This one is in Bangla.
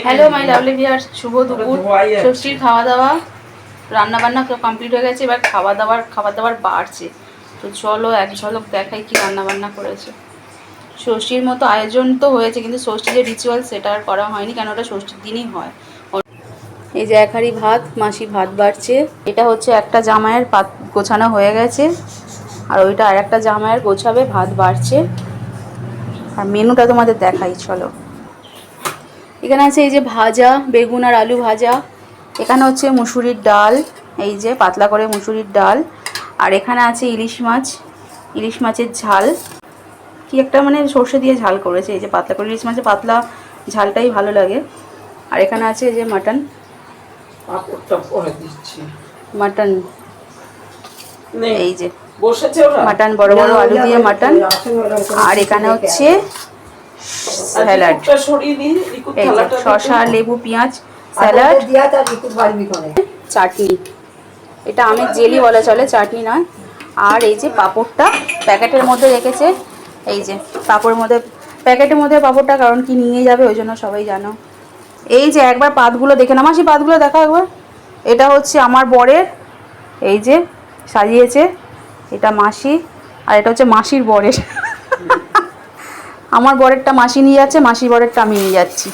হ্যালো মাই লাভলি ভিউয়ার্স, শুভ দুপুর। ষষ্ঠীর খাওয়া দাওয়া রান্না বান্না কমপ্লিট হয়ে গেছে, এবার খাবার দাবার বাড়ছে। তো চলো এক ঝলক দেখাই কি রান্না বান্না করেছে। ষষ্ঠীর মতো আয়োজন তো হয়েছে, কিন্তু ষষ্ঠীর যে রিচুয়াল সেটা আর করা হয়নি, কেন ওটা ষষ্ঠীর দিনই হয়। এই যে এক হাঁড়ি ভাত, মাসি ভাত বাড়ছে। এটা হচ্ছে একটা জামাইয়ের পাত গোছানো হয়ে গেছে, আর ওইটা আর একটা জামাইয়ের গোছাবে, ভাত বাড়ছে। আর মেনুটা তোমাদের দেখাই চলো। এখানে আছে এই যে ভাজা বেগুন আর আলু ভাজা, এখানে হচ্ছে মুসুরির ডাল, এই যে পাতলা করে মুসুরির ডাল, আর এখানে আছে ইলিশ মাছের ঝাল, কি একটা মানে সর্ষে দিয়ে ঝাল করেছে। এই যে পাতলা করে ইলিশ মাছের পাতলা ঝালটাই ভালো লাগে। আর এখানে আছে এই যে মাটন, এই যে মাটন, বড় বড় আলু দিয়ে মাটন। আর এখানে হচ্ছে স্যালাড, এই যে শসা লেবু পেঁয়াজ স্যালাড, চাটনি, এটা আমের জেলি বলা চলে, চাটনি নয়। আর এই যে পাঁপড়টা প্যাকেটের মধ্যে রেখেছে, এই যে পাঁপড়ের মধ্যে, প্যাকেটের মধ্যে পাঁপড়টা, কারণ কি নিয়ে যাবে ওই জন্য, সবাই জানো। এই যে একবার পাতগুলো দেখে না মাসি, পাতগুলো দেখা একবার। এটা হচ্ছে আমার বরের, এই যে সাজিয়েছে, এটা মাসি, আর এটা হচ্ছে মাসির বরের। আমার বরেরটা মাসি নিয়ে যাচ্ছে, মাসির বরেরটা আমি নিয়ে যাচ্ছি।